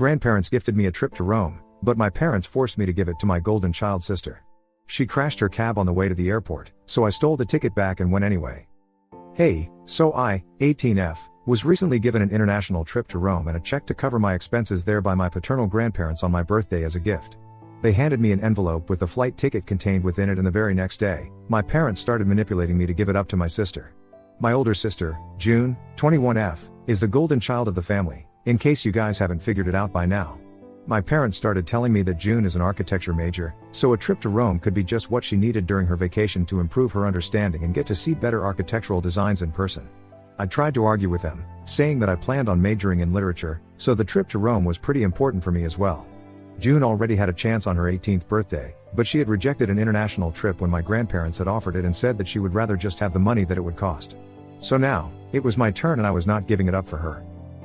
Grandparents gifted me a trip to Rome, but my parents forced me to give it to my golden child sister. She crashed her cab on the way to the airport, so I stole the ticket back and went anyway. Hey, so I, 18F, was recently given an international trip to Rome and a check to cover my expenses there by my paternal grandparents on my birthday as a gift. They handed me an envelope with the flight ticket contained within it, and the very next day, my parents started manipulating me to give it up to my sister. My older sister, June, 21F, is the golden child of the family, in case you guys haven't figured it out by now. My parents started telling me that June is an architecture major, so a trip to Rome could be just what she needed during her vacation to improve her understanding and get to see better architectural designs in person. I tried to argue with them, saying that I planned on majoring in literature, so the trip to Rome was pretty important for me as well. June already had a chance on her 18th birthday, but she had rejected an international trip when my grandparents had offered it and said that she would rather just have the money that it would cost. So now, it was my turn and I was not giving it up for her.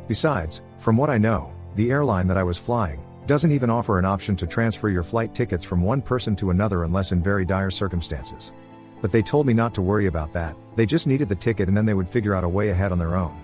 Besides, from what I know, the airline that I was flying doesn't even offer an option to transfer your flight tickets from one person to another unless in very dire circumstances. But they told me not to worry about that, they just needed the ticket and then they would figure out a way ahead on their own.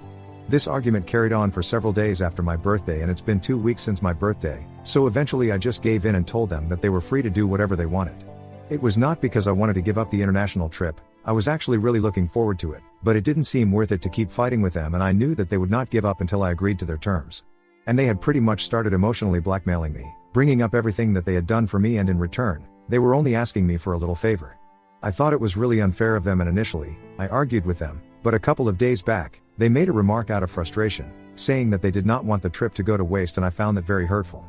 This argument carried on for several days after my birthday, and it's been 2 weeks since my birthday, so eventually I just gave in and told them that they were free to do whatever they wanted. It was not because I wanted to give up the international trip, I was actually really looking forward to it, but it didn't seem worth it to keep fighting with them, and I knew that they would not give up until I agreed to their terms. And they had pretty much started emotionally blackmailing me, bringing up everything that they had done for me, and in return, they were only asking me for a little favor. I thought it was really unfair of them, and initially, I argued with them, but a couple of days back, they made a remark out of frustration, saying that they did not want the trip to go to waste, and I found that very hurtful.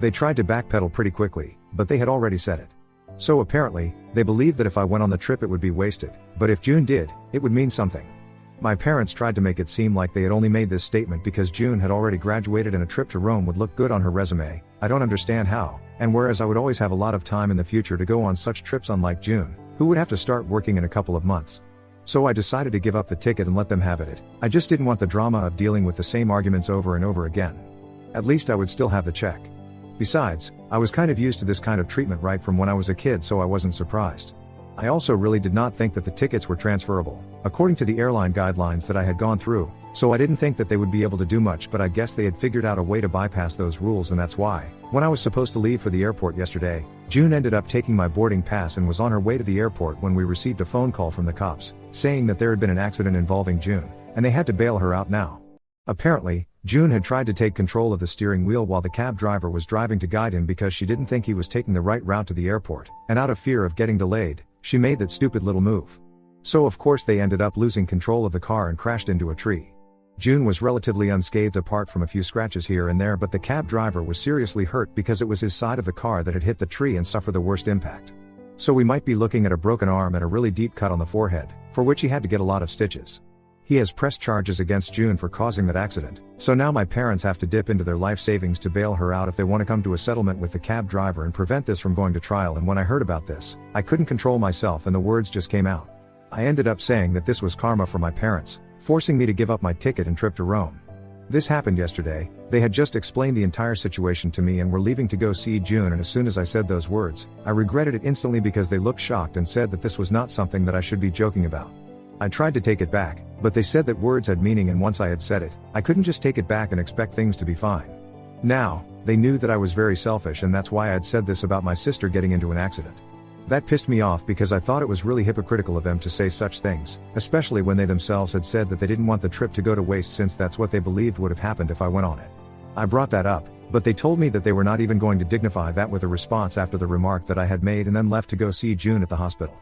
They tried to backpedal pretty quickly, but they had already said it. So apparently, they believed that if I went on the trip it would be wasted, but if June did, it would mean something. My parents tried to make it seem like they had only made this statement because June had already graduated and a trip to Rome would look good on her resume. I don't understand how, and whereas I would always have a lot of time in the future to go on such trips, unlike June, who would have to start working in a couple of months. So I decided to give up the ticket and let them have it. I just didn't want the drama of dealing with the same arguments over and over again. At least I would still have the check. Besides, I was kind of used to this kind of treatment right from when I was a kid, so I wasn't surprised. I also really did not think that the tickets were transferable, according to the airline guidelines that I had gone through, so I didn't think that they would be able to do much, but I guess they had figured out a way to bypass those rules, and that's why, when I was supposed to leave for the airport yesterday, June ended up taking my boarding pass and was on her way to the airport when we received a phone call from the cops, saying that there had been an accident involving June, and they had to bail her out now. Apparently, June had tried to take control of the steering wheel while the cab driver was driving to guide him because she didn't think he was taking the right route to the airport, and out of fear of getting delayed, she made that stupid little move. So of course they ended up losing control of the car and crashed into a tree. June was relatively unscathed apart from a few scratches here and there, but the cab driver was seriously hurt because it was his side of the car that had hit the tree and suffered the worst impact. So we might be looking at a broken arm and a really deep cut on the forehead, for which he had to get a lot of stitches. He has pressed charges against June for causing that accident, so now my parents have to dip into their life savings to bail her out if they want to come to a settlement with the cab driver and prevent this from going to trial. And when I heard about this, I couldn't control myself and the words just came out. I ended up saying that this was karma for my parents, forcing me to give up my ticket and trip to Rome. This happened yesterday. They had just explained the entire situation to me and were leaving to go see June, and as soon as I said those words, I regretted it instantly because they looked shocked and said that this was not something that I should be joking about. I tried to take it back, but they said that words had meaning, and once I had said it, I couldn't just take it back and expect things to be fine. Now, they knew that I was very selfish, and that's why I had said this about my sister getting into an accident. That pissed me off because I thought it was really hypocritical of them to say such things, especially when they themselves had said that they didn't want the trip to go to waste since that's what they believed would have happened if I went on it. I brought that up, but they told me that they were not even going to dignify that with a response after the remark that I had made, and then left to go see June at the hospital.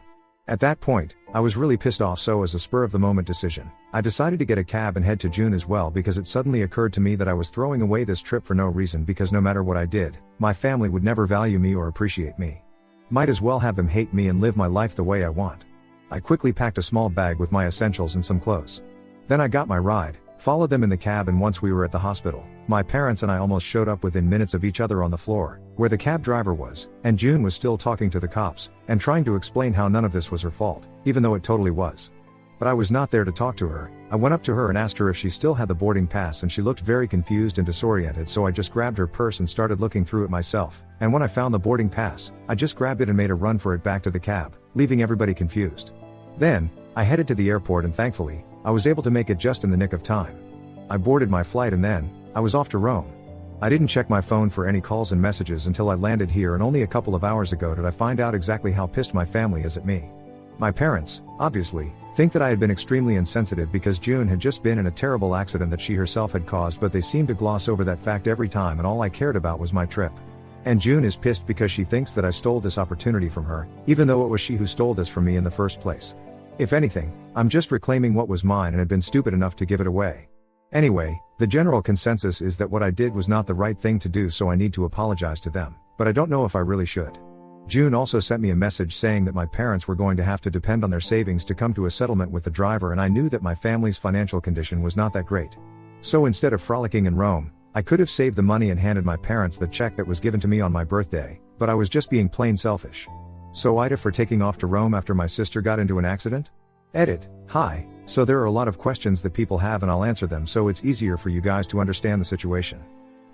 At that point, I was really pissed off, so as a spur-of-the-moment decision, I decided to get a cab and head to June as well, because it suddenly occurred to me that I was throwing away this trip for no reason, because no matter what I did, my family would never value me or appreciate me. Might as well have them hate me and live my life the way I want. I quickly packed a small bag with my essentials and some clothes. Then I got my ride, followed them in the cab, and once we were at the hospital, my parents and I almost showed up within minutes of each other on the floor, where the cab driver was, and June was still talking to the cops, and trying to explain how none of this was her fault, even though it totally was. But I was not there to talk to her. I went up to her and asked her if she still had the boarding pass, and she looked very confused and disoriented, so I just grabbed her purse and started looking through it myself, and when I found the boarding pass, I just grabbed it and made a run for it back to the cab, leaving everybody confused. Then, I headed to the airport, and thankfully, I was able to make it just in the nick of time. I boarded my flight and then, I was off to Rome. I didn't check my phone for any calls and messages until I landed here, and only a couple of hours ago did I find out exactly how pissed my family is at me. My parents, obviously, think that I had been extremely insensitive because June had just been in a terrible accident that she herself had caused, but they seem to gloss over that fact every time, and all I cared about was my trip. And June is pissed because she thinks that I stole this opportunity from her, even though it was she who stole this from me in the first place. If anything, I'm just reclaiming what was mine and had been stupid enough to give it away. Anyway, the general consensus is that what I did was not the right thing to do, so I need to apologize to them, but I don't know if I really should. June also sent me a message saying that my parents were going to have to depend on their savings to come to a settlement with the driver, and I knew that my family's financial condition was not that great. So instead of frolicking in Rome, I could have saved the money and handed my parents the check that was given to me on my birthday, but I was just being plain selfish. So Ida for taking off to Rome after my sister got into an accident? Edit. Hi. So there are a lot of questions that people have and I'll answer them so it's easier for you guys to understand the situation.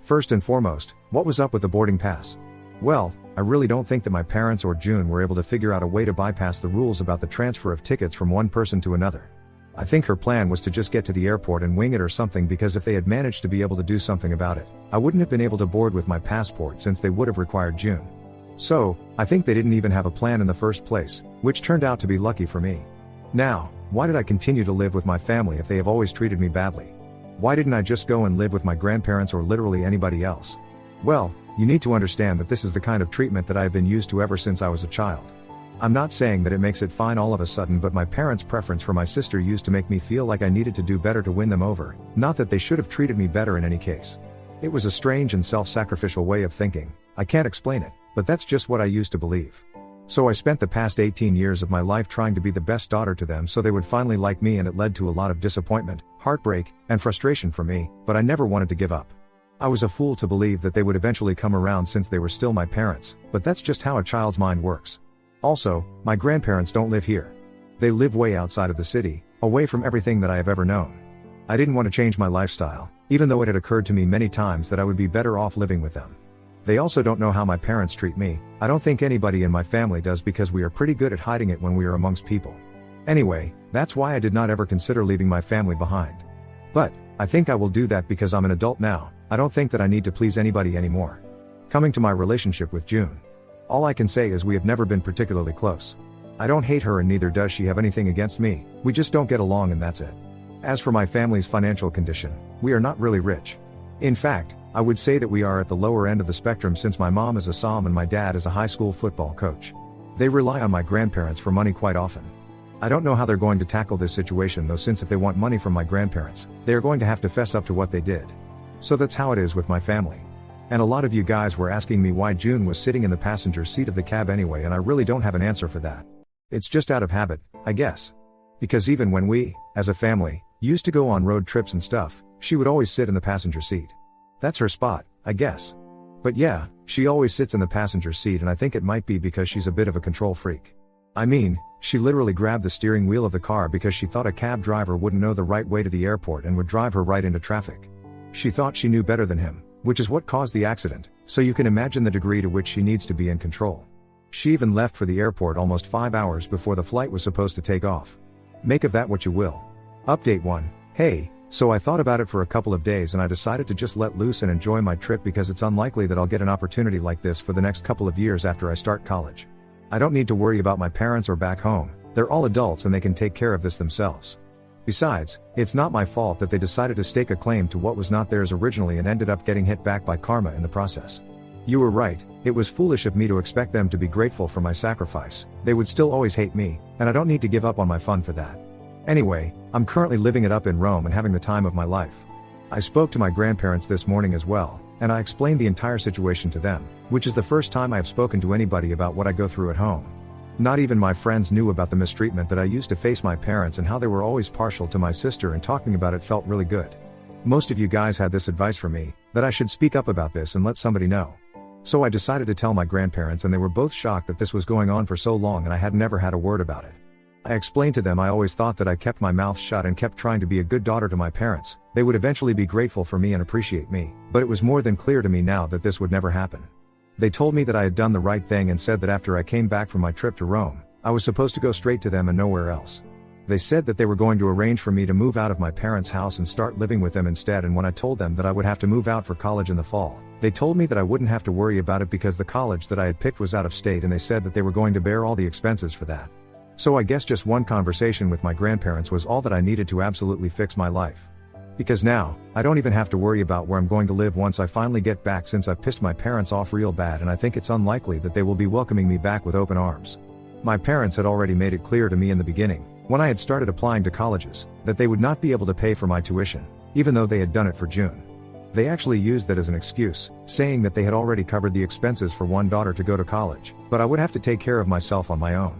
First and foremost, what was up with the boarding pass? Well, I really don't think that my parents or June were able to figure out a way to bypass the rules about the transfer of tickets from one person to another. I think her plan was to just get to the airport and wing it or something, because if they had managed to be able to do something about it, I wouldn't have been able to board with my passport since they would have required June. So, I think they didn't even have a plan in the first place, which turned out to be lucky for me. Now, why did I continue to live with my family if they have always treated me badly? Why didn't I just go and live with my grandparents or literally anybody else? Well, you need to understand that this is the kind of treatment that I have been used to ever since I was a child. I'm not saying that it makes it fine all of a sudden, but my parents' preference for my sister used to make me feel like I needed to do better to win them over, not that they should have treated me better in any case. It was a strange and self-sacrificial way of thinking. I can't explain it, but that's just what I used to believe. So I spent the past 18 years of my life trying to be the best daughter to them so they would finally like me, and it led to a lot of disappointment, heartbreak, and frustration for me, but I never wanted to give up. I was a fool to believe that they would eventually come around since they were still my parents, but that's just how a child's mind works. Also, my grandparents don't live here. They live way outside of the city, away from everything that I have ever known. I didn't want to change my lifestyle, even though it had occurred to me many times that I would be better off living with them. They also don't know how my parents treat me. I don't think anybody in my family does, because we are pretty good at hiding it when we are amongst people. Anyway, that's why I did not ever consider leaving my family behind. But, I think I will do that because I'm an adult now. I don't think that I need to please anybody anymore. Coming to my relationship with June. All I can say is we have never been particularly close. I don't hate her and neither does she have anything against me, we just don't get along and that's it. As for my family's financial condition, we are not really rich. In fact, I would say that we are at the lower end of the spectrum, since my mom is a som and my dad is a high school football coach. They rely on my grandparents for money quite often. I don't know how they're going to tackle this situation though, since if they want money from my grandparents, they are going to have to fess up to what they did. So that's how it is with my family. And a lot of you guys were asking me why June was sitting in the passenger seat of the cab anyway, and I really don't have an answer for that. It's just out of habit, I guess. Because even when we, as a family, used to go on road trips and stuff, she would always sit in the passenger seat. That's her spot, I guess. But yeah, she always sits in the passenger seat, and I think it might be because she's a bit of a control freak. I mean, she literally grabbed the steering wheel of the car because she thought a cab driver wouldn't know the right way to the airport and would drive her right into traffic. She thought she knew better than him, which is what caused the accident, so you can imagine the degree to which she needs to be in control. She even left for the airport almost 5 hours before the flight was supposed to take off. Make of that what you will. Update 1. Hey, so I thought about it for a couple of days and I decided to just let loose and enjoy my trip, because it's unlikely that I'll get an opportunity like this for the next couple of years after I start college. I don't need to worry about my parents or back home, they're all adults and they can take care of this themselves. Besides, it's not my fault that they decided to stake a claim to what was not theirs originally and ended up getting hit back by karma in the process. You were right, it was foolish of me to expect them to be grateful for my sacrifice. They would still always hate me, and I don't need to give up on my fun for that. Anyway, I'm currently living it up in Rome and having the time of my life. I spoke to my grandparents this morning as well, and I explained the entire situation to them, which is the first time I have spoken to anybody about what I go through at home. Not even my friends knew about the mistreatment that I used to face my parents and how they were always partial to my sister, and talking about it felt really good. Most of you guys had this advice for me, that I should speak up about this and let somebody know. So I decided to tell my grandparents, and they were both shocked that this was going on for so long and I had never had a word about it. I explained to them I always thought that I kept my mouth shut and kept trying to be a good daughter to my parents. They would eventually be grateful for me and appreciate me, but it was more than clear to me now that this would never happen. They told me that I had done the right thing and said that after I came back from my trip to Rome, I was supposed to go straight to them and nowhere else. They said that they were going to arrange for me to move out of my parents' house and start living with them instead, and when I told them that I would have to move out for college in the fall, they told me that I wouldn't have to worry about it because the college that I had picked was out of state, and they said that they were going to bear all the expenses for that. So I guess just one conversation with my grandparents was all that I needed to absolutely fix my life. Because now, I don't even have to worry about where I'm going to live once I finally get back, since I've pissed my parents off real bad, and I think it's unlikely that they will be welcoming me back with open arms. My parents had already made it clear to me in the beginning, when I had started applying to colleges, that they would not be able to pay for my tuition, even though they had done it for June. They actually used that as an excuse, saying that they had already covered the expenses for one daughter to go to college, but I would have to take care of myself on my own.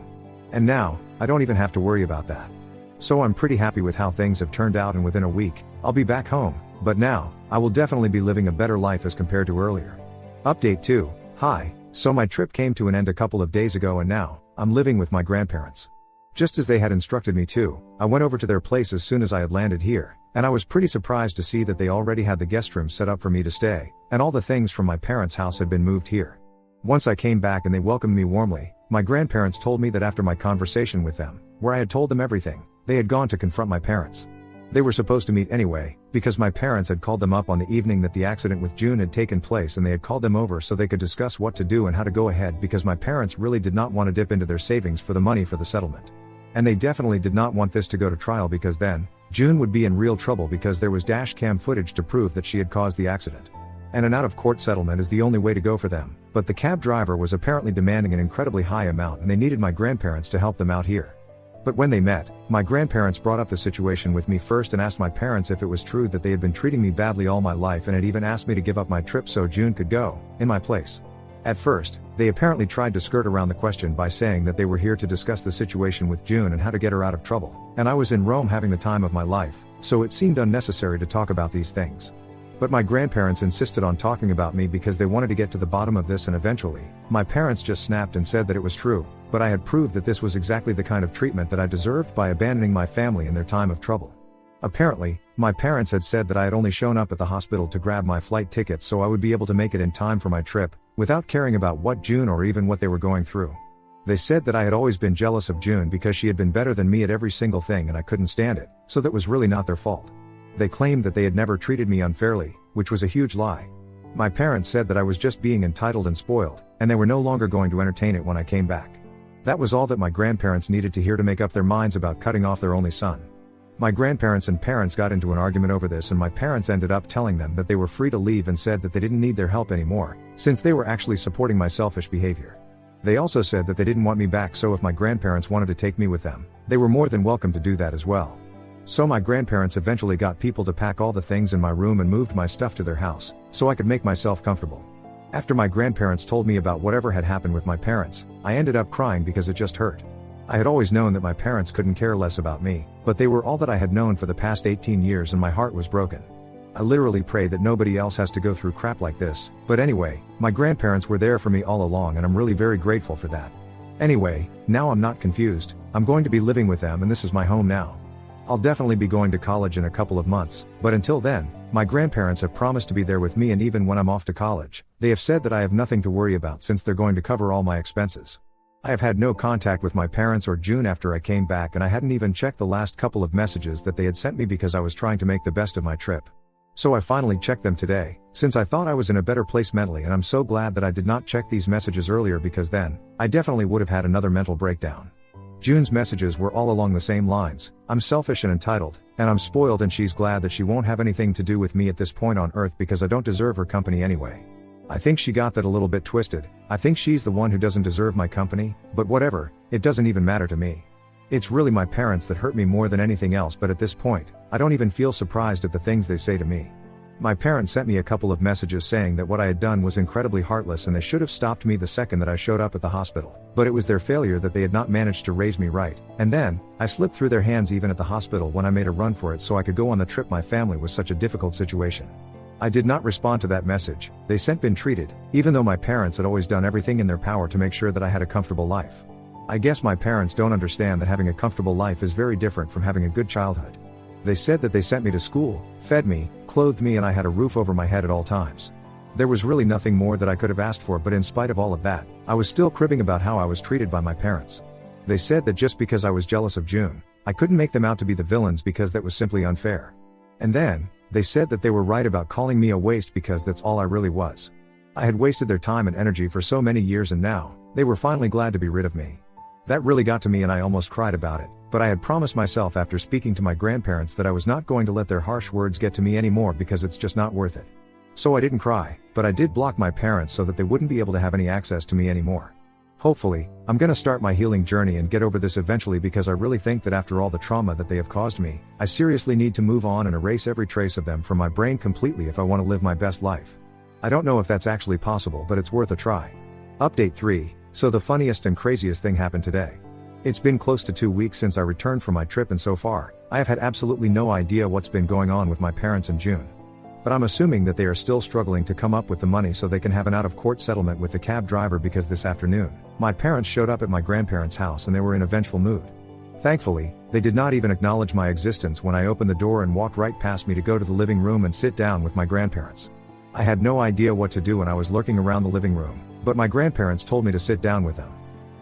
And now, I don't even have to worry about that. So I'm pretty happy with how things have turned out, and within a week, I'll be back home, but now, I will definitely be living a better life as compared to earlier. Update 2. Hi, so my trip came to an end a couple of days ago, and now, I'm living with my grandparents. Just as they had instructed me to, I went over to their place as soon as I had landed here, and I was pretty surprised to see that they already had the guest room set up for me to stay, and all the things from my parents' house had been moved here. Once I came back and they welcomed me warmly, my grandparents told me that after my conversation with them, where I had told them everything, they had gone to confront my parents. They were supposed to meet anyway, because my parents had called them up on the evening that the accident with June had taken place, and they had called them over so they could discuss what to do and how to go ahead, because my parents really did not want to dip into their savings for the money for the settlement. And they definitely did not want this to go to trial, because then, June would be in real trouble because there was dash cam footage to prove that she had caused the accident. And an out-of-court settlement is the only way to go for them, but the cab driver was apparently demanding an incredibly high amount, and they needed my grandparents to help them out here. But when they met, my grandparents brought up the situation with me first and asked my parents if it was true that they had been treating me badly all my life, and had even asked me to give up my trip so June could go, in my place. At first, they apparently tried to skirt around the question by saying that they were here to discuss the situation with June and how to get her out of trouble, and I was in Rome having the time of my life, so it seemed unnecessary to talk about these things. But my grandparents insisted on talking about me because they wanted to get to the bottom of this, and eventually, my parents just snapped and said that it was true, but I had proved that this was exactly the kind of treatment that I deserved by abandoning my family in their time of trouble. Apparently, my parents had said that I had only shown up at the hospital to grab my flight ticket so I would be able to make it in time for my trip, without caring about what June or even what they were going through. They said that I had always been jealous of June because she had been better than me at every single thing, and I couldn't stand it, so that was really not their fault. They claimed that they had never treated me unfairly, which was a huge lie. My parents said that I was just being entitled and spoiled, and they were no longer going to entertain it when I came back. That was all that my grandparents needed to hear to make up their minds about cutting off their only son. My grandparents and parents got into an argument over this, and my parents ended up telling them that they were free to leave and said that they didn't need their help anymore, since they were actually supporting my selfish behavior. They also said that they didn't want me back, so if my grandparents wanted to take me with them, they were more than welcome to do that as well. So my grandparents eventually got people to pack all the things in my room and moved my stuff to their house, so I could make myself comfortable. After my grandparents told me about whatever had happened with my parents, I ended up crying because it just hurt. I had always known that my parents couldn't care less about me, but they were all that I had known for the past 18 years, and my heart was broken. I literally pray that nobody else has to go through crap like this, but anyway, my grandparents were there for me all along, and I'm really very grateful for that. Anyway, now I'm not confused, I'm going to be living with them, and this is my home now. I'll definitely be going to college in a couple of months, but until then, my grandparents have promised to be there with me, and even when I'm off to college, they have said that I have nothing to worry about since they're going to cover all my expenses. I have had no contact with my parents or June after I came back, and I hadn't even checked the last couple of messages that they had sent me because I was trying to make the best of my trip. So I finally checked them today, since I thought I was in a better place mentally, and I'm so glad that I did not check these messages earlier, because then, I definitely would have had another mental breakdown. June's messages were all along the same lines: I'm selfish and entitled, and I'm spoiled, and she's glad that she won't have anything to do with me at this point on earth because I don't deserve her company anyway. I think she got that a little bit twisted. I think she's the one who doesn't deserve my company, but whatever, it doesn't even matter to me. It's really my parents that hurt me more than anything else, but at this point, I don't even feel surprised at the things they say to me. My parents sent me a couple of messages saying that what I had done was incredibly heartless and they should have stopped me the second that I showed up at the hospital, but it was their failure that they had not managed to raise me right, and then, I slipped through their hands even at the hospital when I made a run for it so I could go on the trip. My family was such a difficult situation. I did not respond to that message. They sent been treated, even though my parents had always done everything in their power to make sure that I had a comfortable life. I guess my parents don't understand that having a comfortable life is very different from having a good childhood. They said that they sent me to school, fed me, clothed me, and I had a roof over my head at all times. There was really nothing more that I could have asked for, but in spite of all of that, I was still cribbing about how I was treated by my parents. They said that just because I was jealous of June, I couldn't make them out to be the villains because that was simply unfair. And then, they said that they were right about calling me a waste because that's all I really was. I had wasted their time and energy for so many years and now, they were finally glad to be rid of me. That really got to me and I almost cried about it, but I had promised myself after speaking to my grandparents that I was not going to let their harsh words get to me anymore because it's just not worth it. So I didn't cry, but I did block my parents so that they wouldn't be able to have any access to me anymore. Hopefully, I'm gonna start my healing journey and get over this eventually because I really think that after all the trauma that they have caused me, I seriously need to move on and erase every trace of them from my brain completely if I want to live my best life. I don't know if that's actually possible, but it's worth a try. Update 3, so the funniest and craziest thing happened today. It's been close to 2 weeks since I returned from my trip and so far, I have had absolutely no idea what's been going on with my parents and June. But I'm assuming that they are still struggling to come up with the money so they can have an out-of-court settlement with the cab driver because this afternoon, my parents showed up at my grandparents' house and they were in a vengeful mood. Thankfully, they did not even acknowledge my existence when I opened the door and walked right past me to go to the living room and sit down with my grandparents. I had no idea what to do when I was lurking around the living room, but my grandparents told me to sit down with them.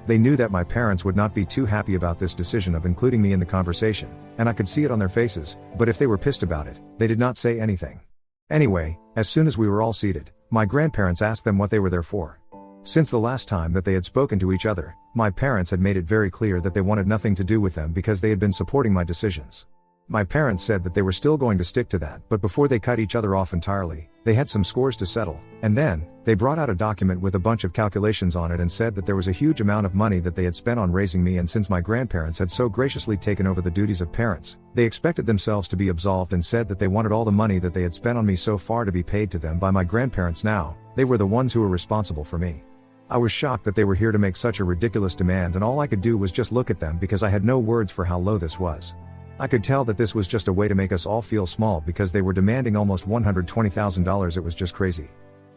They knew that my parents would not be too happy about this decision of including me in the conversation, and I could see it on their faces, but if they were pissed about it, they did not say anything. Anyway, as soon as we were all seated, my grandparents asked them what they were there for. Since the last time that they had spoken to each other, my parents had made it very clear that they wanted nothing to do with them because they had been supporting my decisions. My parents said that they were still going to stick to that, but before they cut each other off entirely, they had some scores to settle, and then, they brought out a document with a bunch of calculations on it and said that there was a huge amount of money that they had spent on raising me, and since my grandparents had so graciously taken over the duties of parents, they expected themselves to be absolved and said that they wanted all the money that they had spent on me so far to be paid to them by my grandparents now. They were the ones who were responsible for me. I was shocked that they were here to make such a ridiculous demand, and all I could do was just look at them because I had no words for how low this was. I could tell that this was just a way to make us all feel small because they were demanding almost $120,000. It was just crazy.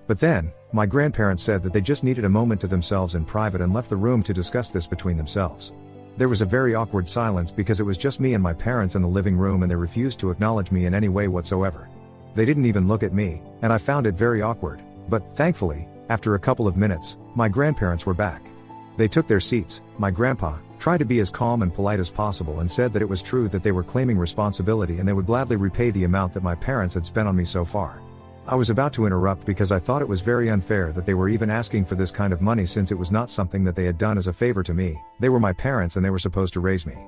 But then, my grandparents said that they just needed a moment to themselves in private and left the room to discuss this between themselves. There was a very awkward silence because it was just me and my parents in the living room and they refused to acknowledge me in any way whatsoever. They didn't even look at me, and I found it very awkward, but thankfully, after a couple of minutes, my grandparents were back. They took their seats. My grandpa tried to be as calm and polite as possible and said that it was true that they were claiming responsibility and they would gladly repay the amount that my parents had spent on me so far. I was about to interrupt because I thought it was very unfair that they were even asking for this kind of money since it was not something that they had done as a favor to me. They were my parents and they were supposed to raise me.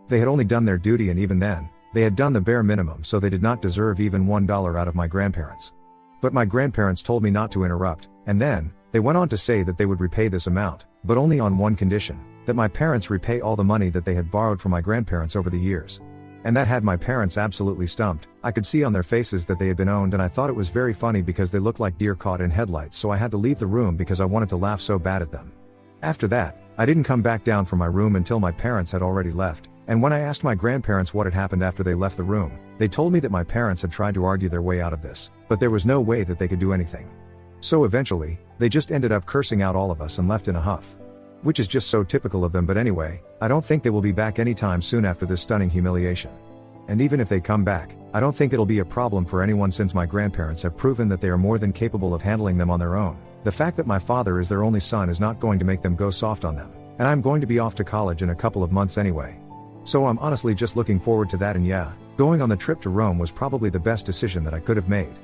They had only done their duty, and even then, they had done the bare minimum, so they did not deserve even $1 out of my grandparents. But my grandparents told me not to interrupt, and then, they went on to say that they would repay this amount, but only on one condition, that my parents repay all the money that they had borrowed from my grandparents over the years. And that had my parents absolutely stumped. I could see on their faces that they had been owned, and I thought it was very funny because they looked like deer caught in headlights, so I had to leave the room because I wanted to laugh so bad at them. After that, I didn't come back down from my room until my parents had already left, and when I asked my grandparents what had happened after they left the room, they told me that my parents had tried to argue their way out of this, but there was no way that they could do anything. So eventually, they just ended up cursing out all of us and left in a huff. Which is just so typical of them, but anyway, I don't think they will be back anytime soon after this stunning humiliation. And even if they come back, I don't think it'll be a problem for anyone since my grandparents have proven that they are more than capable of handling them on their own. The fact that my father is their only son is not going to make them go soft on them, and I'm going to be off to college in a couple of months anyway. So I'm honestly just looking forward to that, and yeah, going on the trip to Rome was probably the best decision that I could have made.